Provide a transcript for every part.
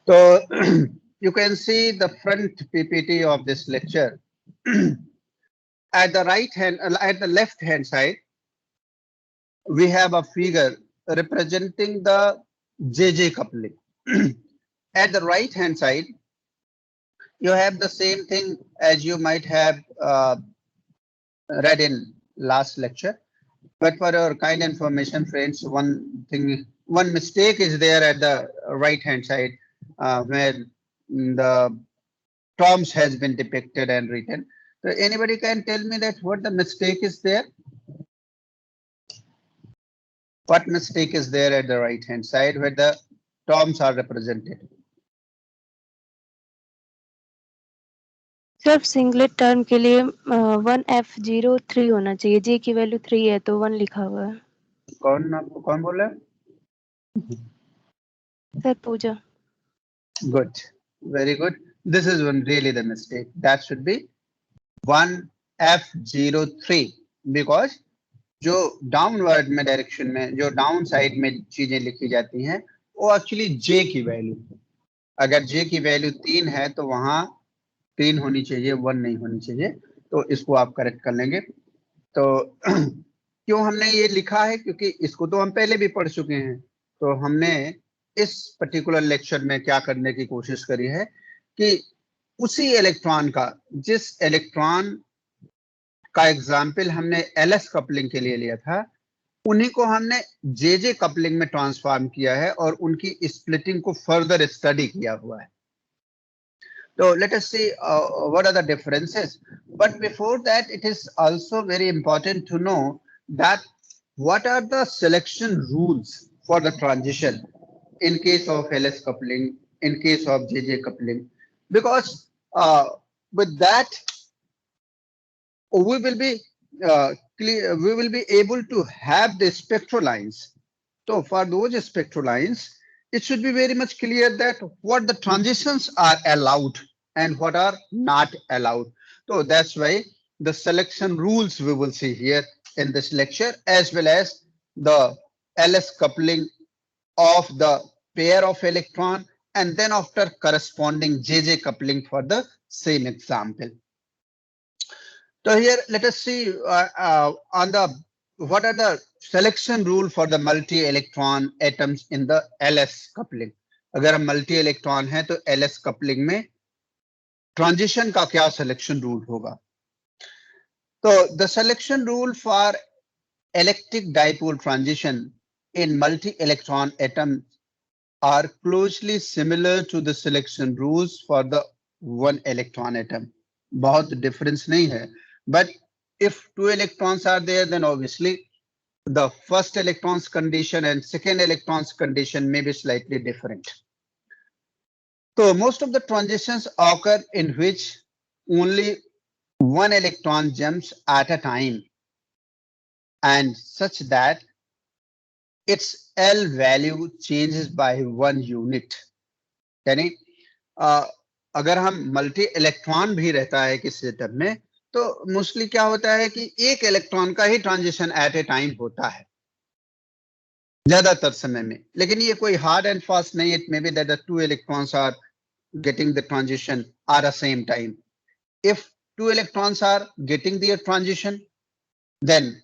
So you can see the front PPT of this lecture. At the at the left hand side, we have a figure representing the JJ coupling. At the right hand side, you have the same thing as you might have read in last lecture. But for your kind information, friends, one mistake is there at the right hand side where the terms has been depicted and written. So anybody can tell me that what the mistake is there? What mistake is there at the right hand side where the terms are represented? सिर्फ singlet term के लिए 1F03 होना चाहिए। जे की value 3 है तो 1 लिखा हुआ है। कौन बोल रहा है? Sir Puja. Good, very good. This is one really the mistake. That should be 1F03 because जो डाउनवर्ड में डायरेक्शन में जो डाउन साइड में चीजें लिखी जाती हैं वो एक्चुअली जे की वैल्यू, अगर जे की वैल्यू 3 है तो वहां 3 होनी चाहिए, 1 नहीं होनी चाहिए। तो इसको आप करेक्ट कर लेंगे। तो क्यों हमने ये लिखा है, क्योंकि इसको तो हम पहले भी पढ़ चुके हैं। तो हमने इस पर्टिकुलर लेक्चर में क्या करने की कोशिश करी है कि उसी इलेक्ट्रॉन का, जिस इलेक्ट्रॉन का एग्जाम्पल हमने एलएस कपलिंग के लिए लिया था, उन्हीं को हमने जेजे कपलिंग में ट्रांसफॉर्म किया है और उनकी स्प्लिटिंग को फर्दर स्टडी किया हुआ है। So let us see what are the differences. But before that, it is also very important to know that what are the selection rules for the transition in case of LS coupling, in case of JJ coupling, because with that we will be we will be able to have the spectral lines. So for those spectral lines, it should be very much clear that what the transitions are allowed and what are not allowed. So that's why the selection rules we will see here in this lecture, as well as the LS coupling of the pair of electron, and then after corresponding JJ coupling for the same example. So here let us see on the what are the selection rule for the multi-electron atoms in the LS coupling. अगर हम multi electron है तो LS coupling में transition का क्या selection rule होगा? So the selection rule for electric dipole transition in multi-electron atoms are closely similar to the selection rules for the one electron atom. बहुत difference नहीं है. But if two electrons are there, then obviously the first electron's condition and second electron's condition may be slightly different. So most of the transitions occur in which only one electron jumps at a time, and such that its L value changes by 1 unit. यानी अगर हम multi electron भी रहता है किसी atom में, तो mostly क्या होता है कि एक इलेक्ट्रॉन का ही ट्रांजिशन एट ए टाइम होता है ज्यादातर समय में। लेकिन ये कोई हार्ड एंड फास्ट नहीं, it may be that the two electrons are getting the transition at the same time. If two electrons are getting their transition, then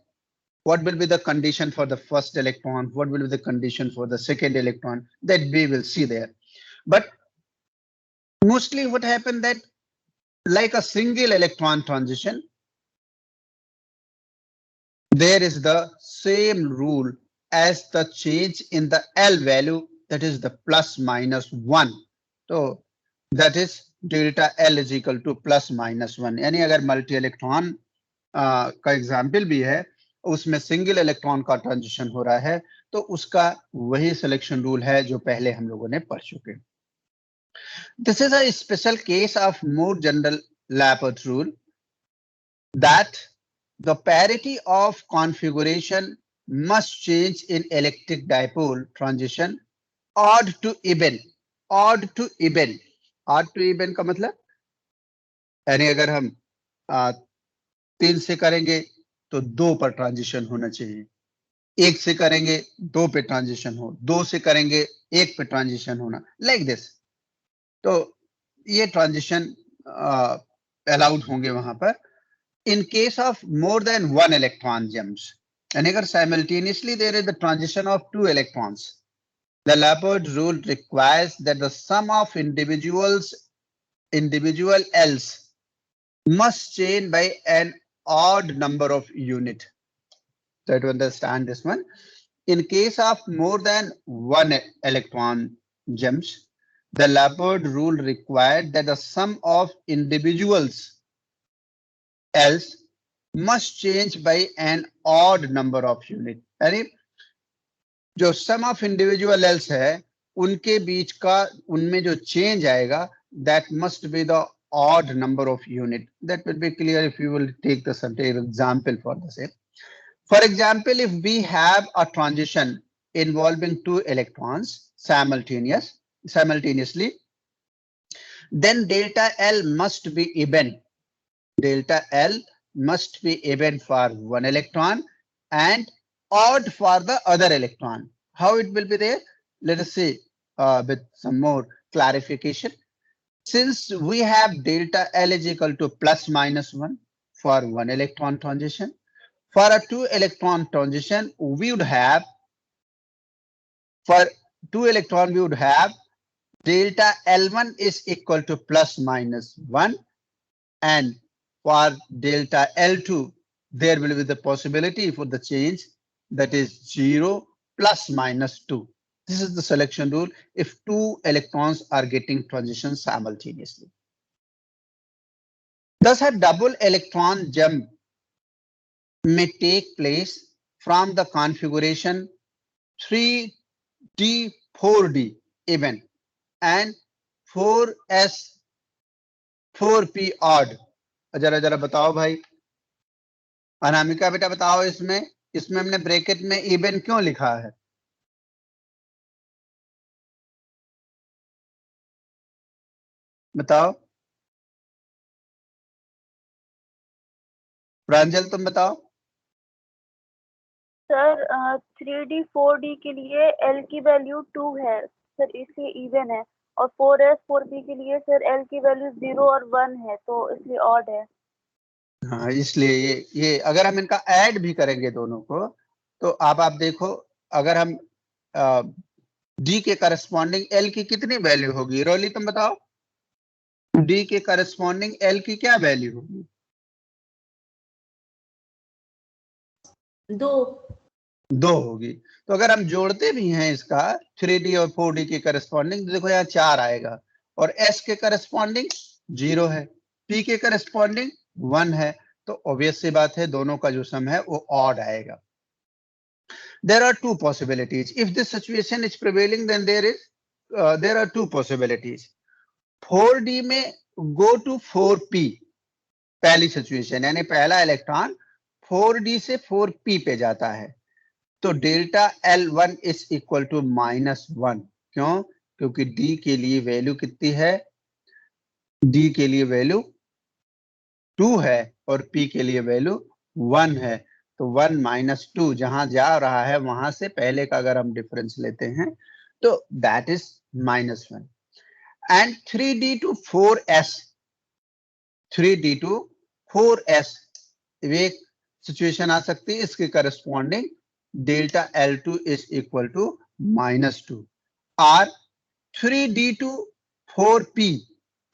what will be the condition for the first electron? What will be the condition for the second electron? That we will see there. But mostly what happened that like a single electron transition, there is the same rule as the change in the L value, that is the plus minus 1. So that is delta L is equal to plus minus 1. यानी अगर multi electron का example भी है, उसमें single electron का transition हो रहा है, तो उसका वही सिलेक्शन रूल है जो पहले हम लोगों ने पढ़ चुके। This is a special case of more general Lambert rule that the parity of configuration must change in electric dipole transition odd to even. Odd to even. Odd to even का मतलब यानी अगर हम 3 से करेंगे तो 2 पर ट्रांजिशन होना चाहिए, 1 से करेंगे 2 पे ट्रांजिशन हो, 2 से करेंगे 1 पे ट्रांजिशन होना, लाइक दिस। तो ये ट्रांजिशन अलाउड होंगे वहां पर in case of more than one electron jumps. And अगर simultaneously there is the transition of two electrons, the Laporte rule requires that the sum of individual L's must change by an odd number of unit. Try to understand this one. In case of more than one electron jumps, the Laporte rule required that the sum of individuals L's must change by an odd number of unit. यानी जो sum of individual L's है उनके बीच का उनमें जो change आएगा that must be the odd number of unit. That will be clear if you will take the certain example for the same. For example, if we have a transition involving two electrons simultaneously, then delta L must be even. Delta L must be even for one electron and odd for the other electron. How it will be there? Let us see with some more clarification. Since we have delta L is equal to plus minus 1 for one electron transition, for a two electron transition, we would have, for two electron, we would have delta L1 is equal to plus minus 1, and for delta L2, there will be the possibility for the change that is 0 plus minus 2. This is the selection rule if two electrons are getting transitions simultaneously. Thus, a double electron jump may take place from the configuration 3D, 4D even and 4S, 4P odd. जरा जरा बताओ भाई, अनामिका बेटा बताओ, इसमें हमने bracket में even क्यों लिखा है? बताओ प्रांजल, तुम बताओ। सर 3D 4D के लिए L की वैल्यू 2 है सर, इसलिए इवन है, और 4S 4P के लिए सर L की वैल्यू 0 और 1 है, तो इसलिए ऑड है। हाँ, इसलिए ये अगर हम इनका ऐड भी करेंगे दोनों को, तो आप देखो, अगर हम डी के करस्पॉन्डिंग एल की कितनी वैल्यू होगी? रोली तुम बताओ, डी के करस्पॉन्डिंग एल की क्या वैल्यू होगी? 2 होगी। तो अगर हम जोड़ते भी हैं इसका 3D और 4D के करस्पॉन्डिंग, देखो यहाँ 4 आएगा, और S के करस्पॉन्डिंग 0 है, P के करस्पॉन्डिंग 1 है, तो ऑब्वियस सी बात है दोनों का जो सम है वो ऑड आएगा। There are two possibilities. If this situation is prevailing, then there are two possibilities. 4D में go to 4P, पहली सिचुएशन, यानी पहला इलेक्ट्रॉन 4D से 4P पे जाता है, तो delta L1 is equal to -1। क्यों? क्योंकि D के लिए वैल्यू कितनी है? D के लिए वैल्यू 2 है और P के लिए वैल्यू 1 है, तो 1 - 2 जहां जा रहा है वहां से पहले का अगर हम डिफरेंस लेते हैं तो that is -1। And 3D to 4S, 3D to 4S एक सिचुएशन आ सकती है, इसके corresponding delta L2 is equal to -2, और 3D to 4P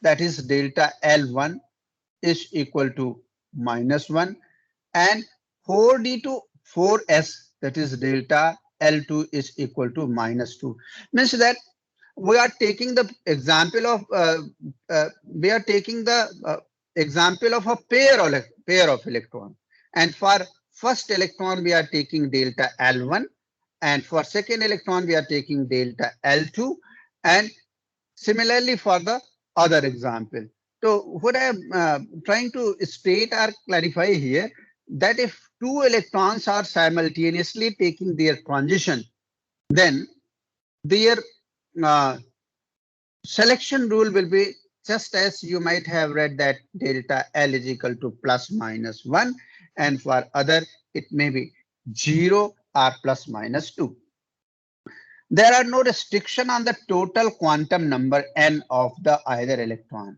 that is delta L1 is equal to -1, and 4D to 4S that is delta L2 is equal to -2. Means that we are taking the example of example of a pair of electron, and for first electron we are taking delta L1, and for second electron we are taking delta L2, and similarly for the other example. So what I am trying to state or clarify here, that if two electrons are simultaneously taking their transition, then their selection rule will be just as you might have read that delta L is equal to ±1, and for other it may be 0 or ±2. There are no restriction on the total quantum number n of the either electron.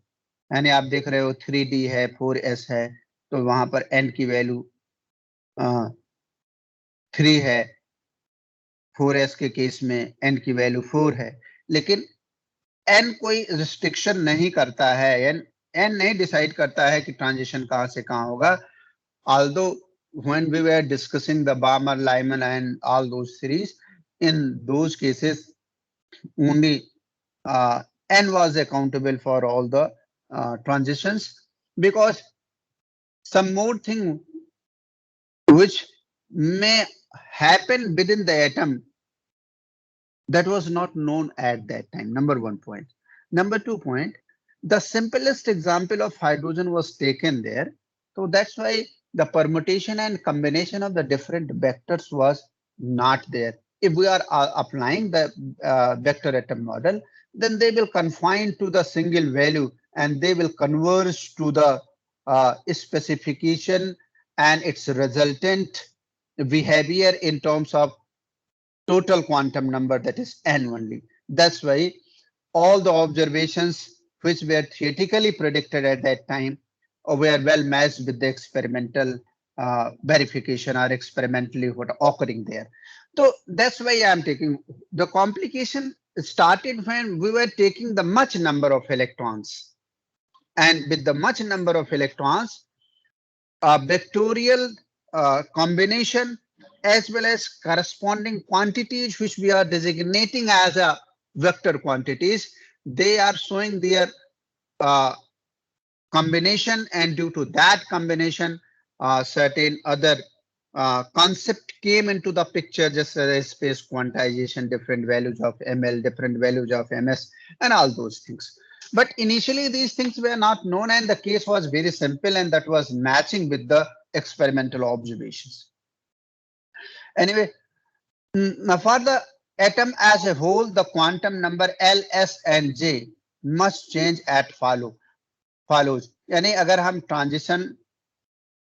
यानी आप देख रहे हो 3d है 4s है तो वहां पर n की वैल्यू 3 है, 4s के केस में n की वैल्यू 4 है, लेकिन n कोई रिस्ट्रिक्शन नहीं करता है, n नहीं डिसाइड करता है कि ट्रांजिशन कहां से कहां होगा. Although when we were discussing the Balmer, Lyman and all those series, in those cases only n was accountable for all the transitions, because some more thing which may happen within the atom that was not known at that time. Number 1 point. Number 2 point, the simplest example of hydrogen was taken there. So that's why the permutation and combination of the different vectors was not there. If we are applying the vector atom model, then they will confine to the single value and they will converge to the specification and its resultant behavior in terms of total quantum number, that is n only. That's why all the observations which were theoretically predicted at that time were well matched with the experimental verification or experimentally what occurring there. So that's why I'm taking the complication started when we were taking the much number of electrons, and with the much number of electrons, a vectorial combination as well as corresponding quantities which we are designating as a vector quantities, they are showing their combination, and due to that combination certain other concept came into the picture, just as space quantization, different values of ml, different values of ms, and all those things. But initially these things were not known and the case was very simple, and that was matching with the experimental observations. Anyway, for the atom as a whole, the quantum number L, S and J must change at follows. यानी अगर हम transition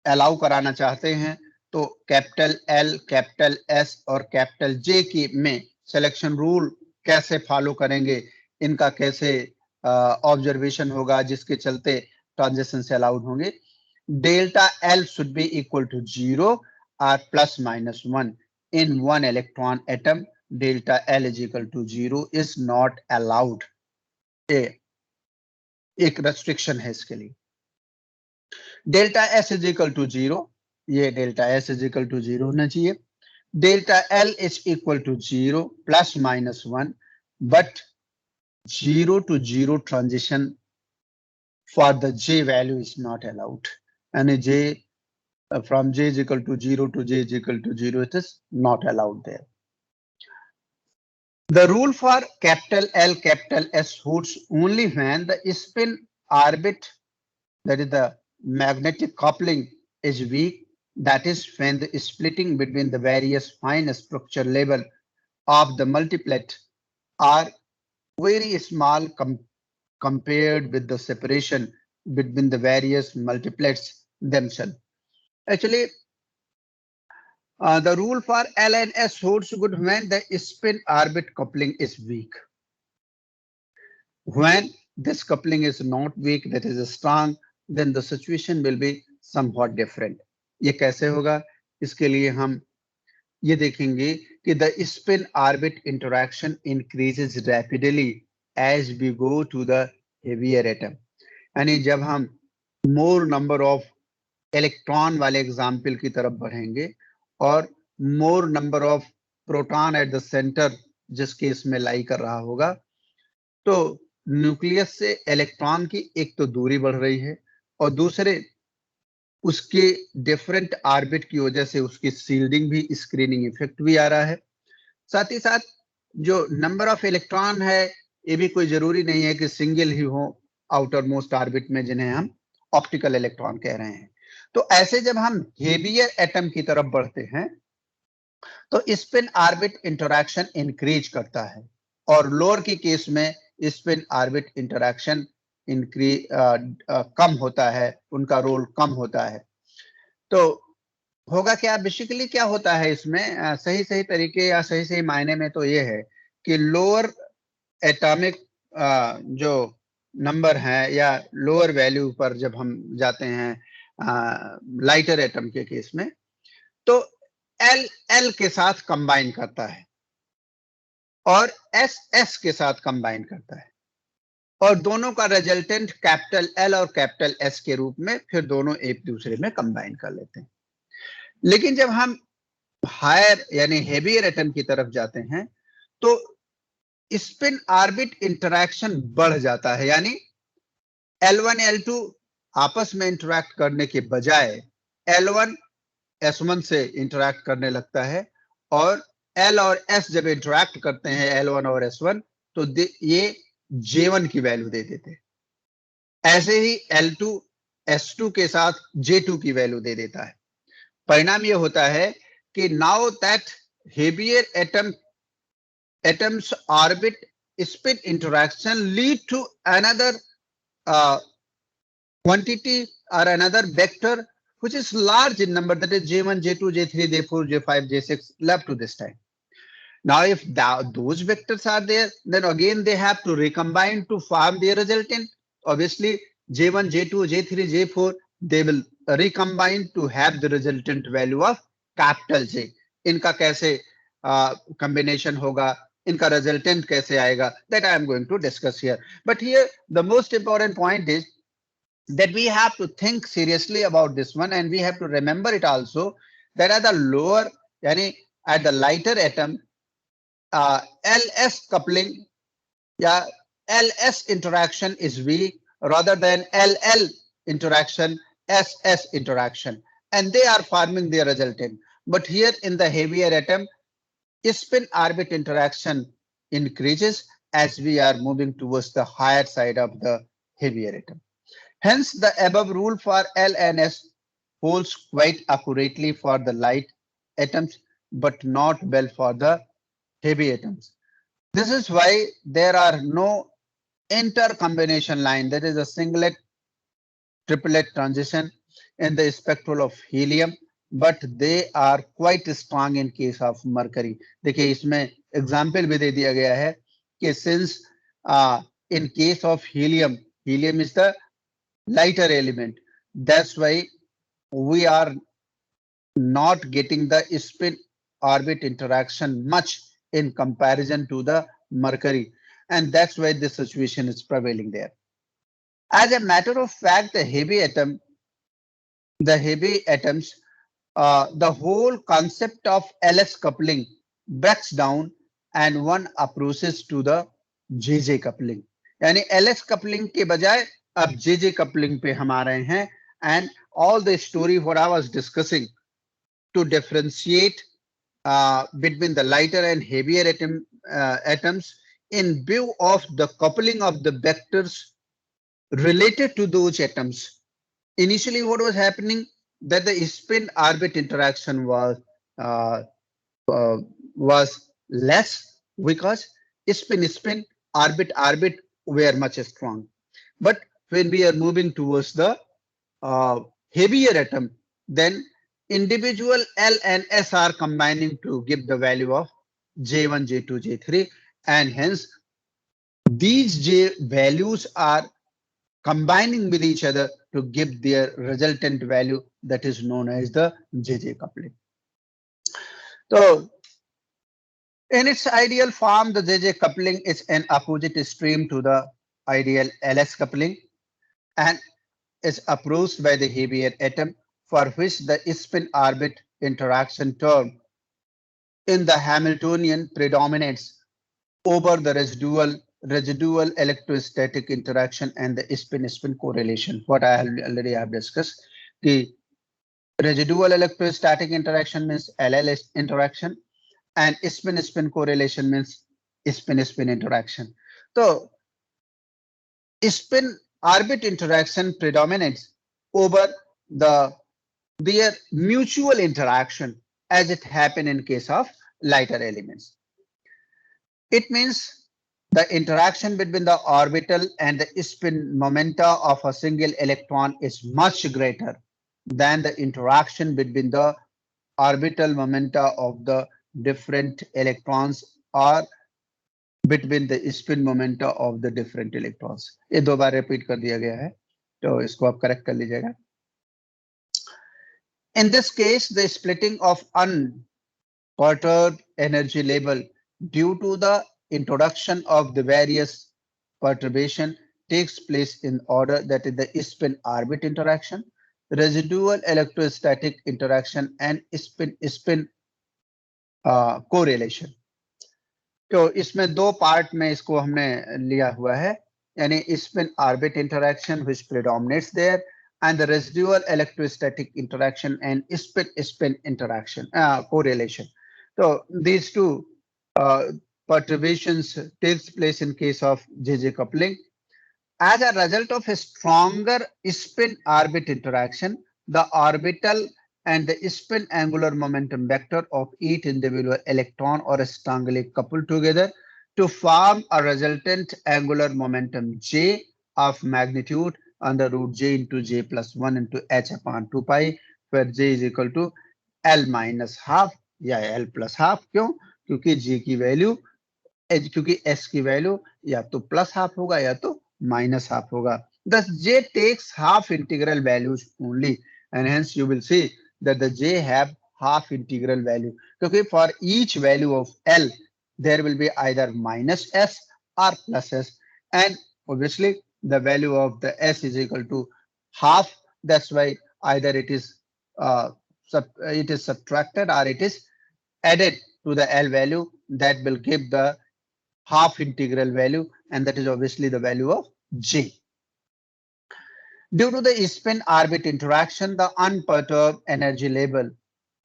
allow कराना चाहते हैं तो capital L, capital S और capital J की में सिलेक्शन रूल कैसे फॉलो करेंगे, इनका कैसे ऑब्जर्वेशन होगा जिसके चलते ट्रांजिशन से अलाउड होंगे. Delta L should be equal to 0 or plus minus 1. In one electron atom, delta L is equal to 0 is not allowed. एक restriction है इसके लिए. Delta S is equal to 0, ये delta S is equal to 0 होना चाहिए. Delta L is equal to 0 plus minus 1, but 0 to 0 transition for the J value is not allowed. And J from J is equal to 0 to J is equal to 0, it is not allowed there. The rule for capital L, capital S holds only when the spin orbit, that is the magnetic coupling, is weak. That is when the splitting between the various fine structure level of the multiplet are very small compared with the separation between the various multiplets themselves. Actually, the rule for L and S holds good when the spin orbit coupling is weak. When this coupling is not weak, that is strong, then the situation will be somewhat different. ये कैसे होगा? इसके लिए हम ये देखेंगे कि the spin orbit interaction increases rapidly as we go to the heavier atom. यानी जब हम more number of इलेक्ट्रॉन वाले एग्जाम्पल की तरफ बढ़ेंगे और मोर number of proton at the centre जिस केस में लाई कर रहा होगा, तो न्यूक्लियस से इलेक्ट्रॉन की एक तो दूरी बढ़ रही है और दूसरे उसके डिफरेंट ऑर्बिट की वजह से उसकी सील्डिंग भी, स्क्रीनिंग इफेक्ट भी आ रहा है. साथ ही साथ जो नंबर ऑफ इलेक्ट्रॉन है ये भी कोई जरूरी नहीं है कि सिंगल ही हो आउटर मोस्ट ऑर्बिट में, जिन्हें हम ऑप्टिकल इलेक्ट्रॉन कह रहे हैं. तो ऐसे जब हम हेवियर एटम की तरफ बढ़ते हैं तो स्पिन ऑर्बिट इंटरैक्शन इंक्रीज करता है और लोअर की केस में स्पिन ऑर्बिट इंटरैक्शन कम होता है, उनका रोल कम होता है. तो होगा क्या, बेसिकली क्या होता है इसमें सही तरीके या सही मायने में तो ये है कि लोअर एटॉमिक जो नंबर है या लोअर वैल्यू पर जब हम जाते हैं लाइटर एटम के केस में, तो एल एल के साथ कंबाइन करता है और एस एस के साथ कंबाइन करता है, और दोनों का रिजल्टेंट कैपिटल एल और कैपिटल एस के रूप में फिर दोनों एक दूसरे में कंबाइन कर लेते हैं। लेकिन जब हम हायर यानी हेवियर एटम की तरफ जाते हैं तो स्पिन ऑर्बिट इंटरैक्शन बढ़ जाता है, यानी L1 L2 आपस में इंटरैक्ट करने के बजाय L1 S1 से इंटरैक्ट करने लगता है, और L और S जब इंटरैक्ट करते हैं L1 और S1 तो ये J1 की वैल्यू दे देते हैं। ऐसे ही L2 S2 के साथ J2 की वैल्यू दे देता है। परिणाम ये होता है कि now that heavier atoms orbit spin interaction lead to another quantity or another vector which is large in number, that is J1, J2, J3, J4, J5, J6 left to this time. Now if those vectors are there, then again they have to recombine to form their resultant. Obviously J1, J2, J3, J4 they will recombine to have the resultant value of capital J. इनका कैसे combination होगा, इनका resultant कैसे आएगा, that I am going to discuss here. But here the most important point is that we have to think seriously about this one, and we have to remember it also that at the lower, yani at the lighter atom, LS coupling, yeah, LS interaction is weak rather than LL interaction, SS interaction, and they are forming their resultant. But here in the heavier atom, spin orbit interaction increases as we are moving towards the higher side of the heavier atom. Hence, the above rule for L and S holds quite accurately for the light atoms, but not well for the heavy atoms. This is why there are no intercombination line, that is a singlet triplet transition in the spectral of helium, but they are quite strong in case of mercury. देखिए इसमें example भी दे दिया गया है कि since in case of helium is the lighter element, that's why we are not getting the spin orbit interaction much in comparison to the mercury, and that's why this situation is prevailing there. As a matter of fact, the heavy atoms, the whole concept of LS coupling breaks down and one approaches to the JJ coupling. यानी LS coupling के बजाय अब JJ coupling पे हम आ रहे हैं, and all the story what I was discussing to differentiate between the lighter and heavier atoms in view of the coupling of the vectors related to those atoms. Initially, what was happening that the spin orbit interaction was less because spin orbit were much strong. But when we are moving towards the heavier atom, then individual L and S are combining to give the value of J1, J2, J3, and hence these J values are combining with each other to give their resultant value that is known as the JJ coupling. So in its ideal form, the JJ coupling is an opposite stream to the ideal LS coupling and is approached by the heavier atom, for which the spin orbit interaction term in the Hamiltonian predominates over the residual electrostatic interaction and the spin-spin correlation. What I already have discussed. The residual electrostatic interaction means LL interaction, and spin-spin correlation means spin-spin interaction. So spin orbit interaction predominates over their mutual interaction as it happened in case of lighter elements. It means the interaction between the orbital and the spin momenta of a single electron is much greater than the interaction between the orbital momenta of the different electrons or between the spin momenta of the different electrons. ये 2 बार repeat कर दिया गया है, तो इसको आप correct कर लीजिएगा. In this case, the splitting of unperturbed energy level due to the introduction of the various perturbation takes place in order, that is the spin-orbit interaction, residual electrostatic interaction, and spin-spin correlation. तो इसमें 2 part में इसको हमने लिया हुआ है, यानी spin-orbit interaction which predominates there, and the residual electrostatic interaction and spin-spin interaction correlation. So these two perturbations takes place in case of JJ coupling. As a result of a stronger spin-orbit interaction, the orbital and the spin angular momentum vector of each individual electron are strongly coupled together to form a resultant angular momentum J of magnitude under root J into J plus 1 into H upon 2 pi, where J is equal to L minus half या L plus half. क्यों? क्योंकि J की value, क्योंकि S की value या तो plus half होगा या तो माइनस हाफ होगा. Thus J takes half integral values only, and hence you will see that the J have half integral value. क्योंकि for each value of L there will be either minus S or plus S, and obviously the value of the S is equal to half. That's why either it is subtracted or it is added to the L value, that will give the half integral value, and that is obviously the value of J. Due to the spin-orbit interaction, the unperturbed energy level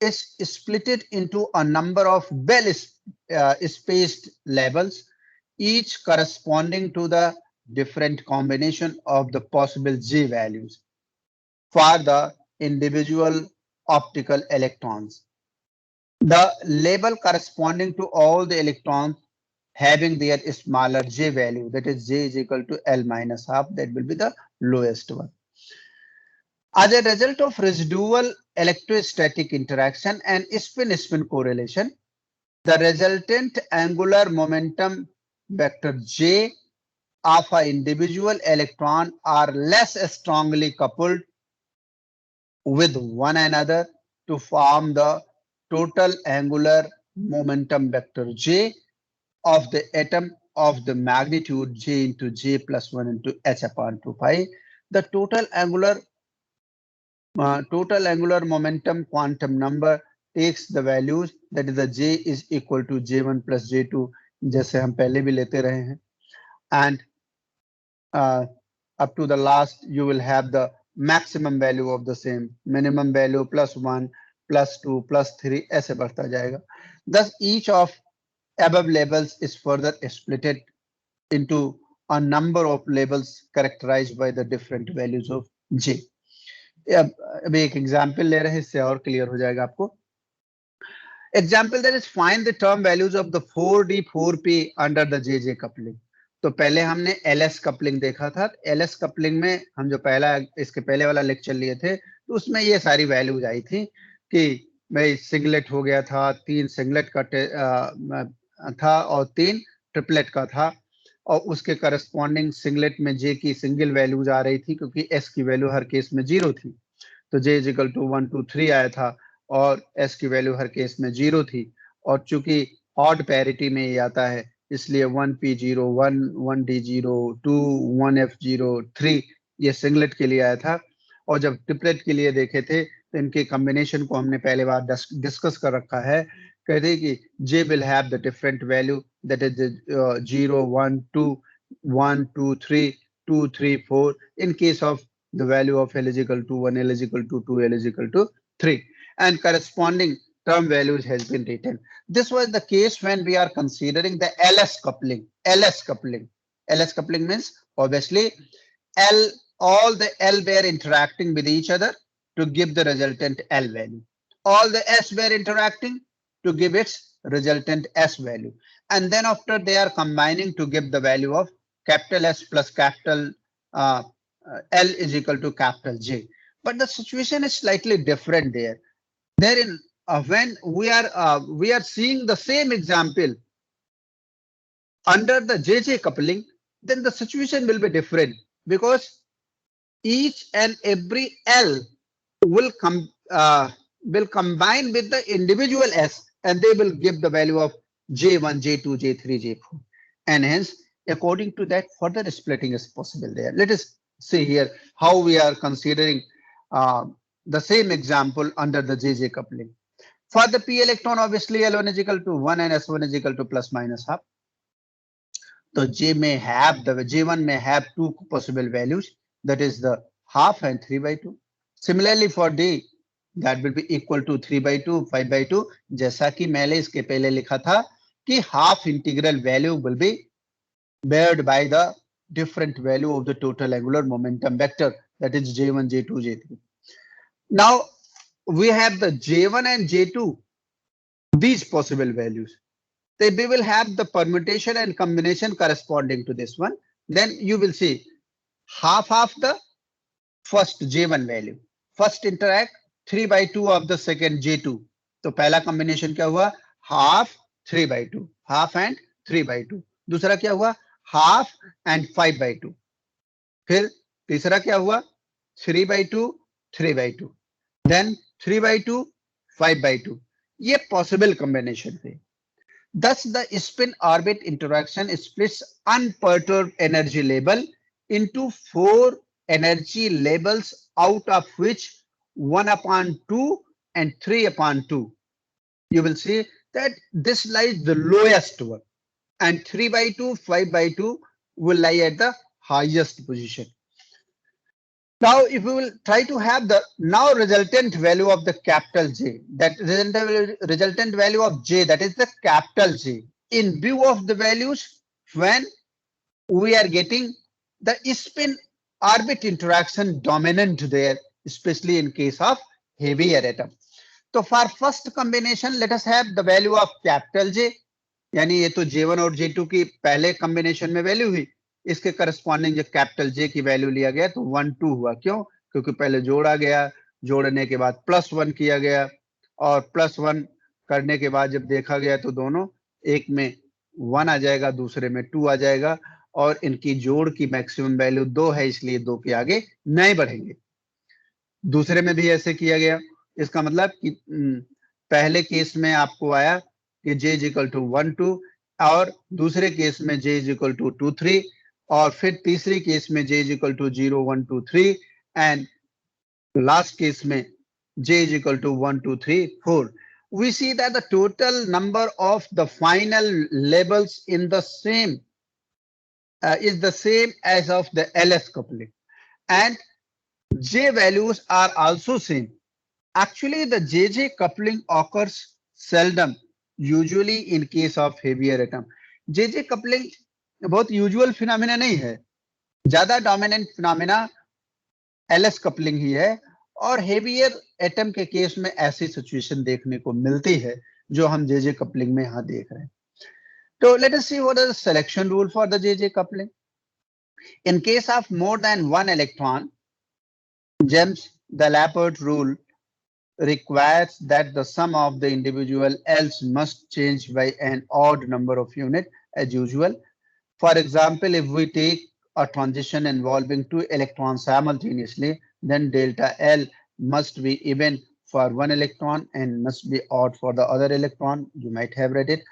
is split into a number of well-spaced levels, each corresponding to the different combination of the possible J values for the individual optical electrons. The label corresponding to all the electrons having their smaller J value, that is J is equal to L minus half, that will be the lowest one. As a result of residual electrostatic interaction and spin-spin correlation, the resultant angular momentum vector J of an individual electron are less strongly coupled with one another to form the total angular momentum vector J of the atom of the magnitude J into J plus 1 into H upon 2 pi. The total angular momentum quantum number takes the values, that is the J is equal to J1 plus J2, जैसे हम पहले भी लेते रहे हैं, and up to the last you will have the maximum value of the same, minimum value plus 1 plus 2 plus 3 ऐसे बढ़ता जाएगा. Thus each of above labels is further splitted into a number of labels characterized by the different values of J. अभी एक example ले रहे हैं, इससे और क्लियर हो जाएगा आपको. Example that is find the term values of the 4D 4P under the JJ coupling. तो पहले हमने LS कपलिंग देखा था. LS कपलिंग में हम जो इसके पहले वाला लेक्चर लिए थे, तो उसमें ये सारी वैल्यूज आई थी कि भाई सिंगलेट हो गया था, 3 सिंगलेट का था और 3 ट्रिपलेट का था, और उसके करस्पॉन्डिंग सिंगलेट में J की सिंगल वैल्यूज आ रही थी क्योंकि S की वैल्यू हर केस में 0 थी. तो J इज इक्वल टू 1 2 3 आया था और S की वैल्यू हर केस में 0 थी. और चूंकि ऑड पैरिटी में ये आता है, इसलिए 1P0 1 1D0 2 1F0 3 ये सिंगलेट के लिए आया था. और जब ट्रिपलेट के लिए देखे थे तो इनके कॉम्बिनेशन को हमने पहले बार डिस्कस कर रखा है. कहते हैं कि J will have the different value, that is 0 1 2 1 2 3 2 3 4 in case of the value of L is equal to 1, L is equal to 2, L is equal to 3, and corresponding term values has been written. This was the case when we are considering the LS coupling. LS coupling means obviously all the L were interacting with each other to give the resultant L value. All the S were interacting to give its resultant S value. And then after they are combining to give the value of capital S plus capital L is equal to capital J. But the situation is slightly different there. Therein, when we are seeing the same example Under the JJ coupling, then the situation will be different, because each and every L will combine with the individual S, and they will give the value of J1, J2, J3, J4. And hence, according to that, further splitting is possible there. Let us see here how we are considering the same example under the JJ coupling. For the p electron, obviously L1 is equal to 1 and S1 is equal to plus minus half. So J1 may have two possible values, that is the half and 3/2. Similarly for D, that will be equal to 3/2, 5/2. जैसा कि मैंने इसके पहले लिखा था कि half integral value will be bared by the different value of the total angular momentum vector, that is J1, J2, J3. Now we have the J1 and J2, these possible values. We will have the permutation and combination corresponding to this one. Then you will see half of the first J1 value. First interact 3/2 of the second J2. तो पहला combination क्या हुआ? Half 3/2. Half and 3/2. दूसरा क्या हुआ? Half and 5/2. फिर तीसरा क्या हुआ? 3/2, 3/2. Then 3/2, 5/2. ये possible combination थे. Thus, the spin-orbit interaction splits unperturbed energy level into 4 energy levels, out of which 1/2 and 3/2. You will see that this lies the lowest one, and 3/2, 5/2 will lie at the highest position. Now, if we will try to have the now resultant value of the capital J, that resultant value of J, that is the capital J, in view of the values when we are getting the spin orbit interaction dominant there, especially in case of heavier atom. So for first combination, let us have the value of capital J, यानी ये तो J1 और J2 की पहले combination में value हुई, इसके corresponding जो कैपिटल जे की वैल्यू लिया गया तो 1 2 हुआ. क्यों? क्योंकि पहले जोड़ा गया, जोड़ने के बाद +1 किया गया, और +1 करने के बाद जब देखा गया तो दोनों, एक में 1 आ जाएगा, दूसरे में 2 आ जाएगा, और इनकी जोड़ की मैक्सिमम वैल्यू 2 है, इसलिए 2 के आगे नहीं बढ़ेंगे. दूसरे में भी ऐसे किया गया. इसका मतलब कि पहले केस में आपको आया कि j = 1 2, और दूसरे केस में j = 2 3, और फिर तीसरी केस में j = 0 1 2 3, एंड लास्ट केस में j = 1 2 3 4. We see that the total number of the final labels in the same is the same as of the LS coupling, and J values are also same. Actually, the JJ coupling occurs seldom, usually in case of heavier atom. JJ coupling बहुत usual phenomena नहीं है, ज्यादा dominant phenomena LS coupling ही है, और heavier atom के case में ऐसी situation देखने को मिलती है जो हम जेजे कपलिंग में यहाँ देख रहे हैं. तो let us see what is the selection rule for the JJ coupling. In case of more than one electron, James the Laporte rule requires that the sum of the individual L's must change by an odd number of units as usual. For example, if we take a transition involving 2 electrons simultaneously, then delta L must be even for one electron and must be odd for the other electron. You might have read it.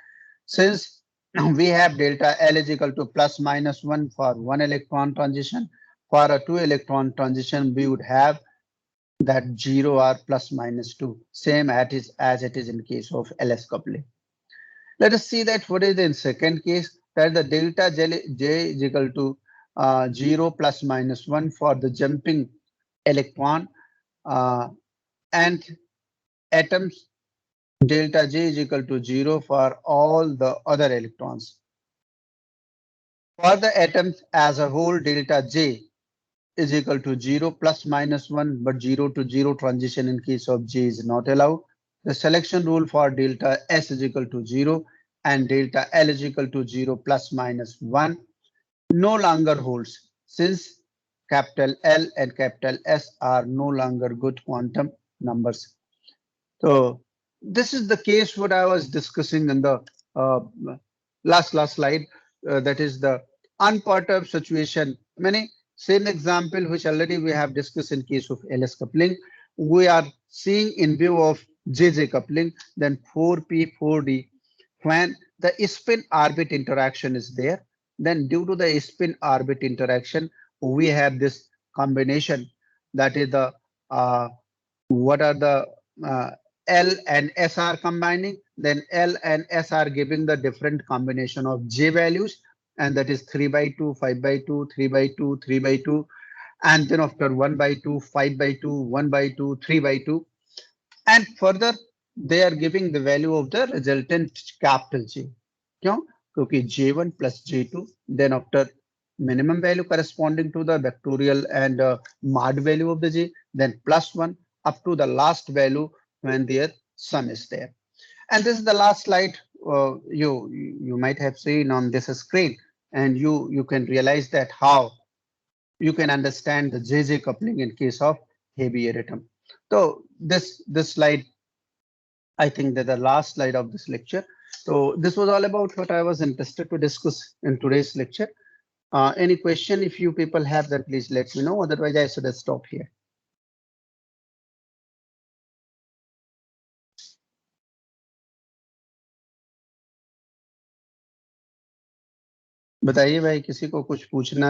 Since we have delta L is equal to ±1 for 1 electron transition, for a 2 electron transition, we would have that 0 or ±2, same as it is in case of LS coupling. Let us see that what is in second case, that the delta J is equal to 0 ±1 for the jumping electron, and atoms delta J is equal to 0 for all the other electrons. For the atoms as a whole, delta J is equal to 0 ±1, but 0 to 0 transition in case of J is not allowed. The selection rule for delta S is equal to 0 and delta L is equal to 0 ±1 no longer holds, since capital L and capital S are no longer good quantum numbers. So this is the case what I was discussing in the last slide. that is the unperturbed situation. Many same example which already we have discussed in case of LS coupling, we are seeing in view of JJ coupling, then 4p 4d. When the spin orbit interaction is there, then due to the spin orbit interaction, we have this combination, that is the what are the uh, L and S are combining, then L and S are giving the different combination of J values, and that is 3 by 2, 5 by 2, 3 by 2, 3 by 2, and then after 1 by 2, 5 by 2, 1 by 2, 3 by 2, and further they are giving the value of the resultant capital J. क्योंकि J1 plus J2, then after minimum value corresponding to the vectorial and mod value of the J, then plus 1 up to the last value when their sum is there. And this is the last slide you might have seen on this screen, and you can realize that how you can understand the JJ coupling in case of heavy atom. So this slide, I think that the last slide of this lecture. So this was all about what I was interested to discuss in today's lecture. Any question, if you people have that, please let me know. Otherwise, I should stop here. बताइए भाई, किसी को कुछ पूछना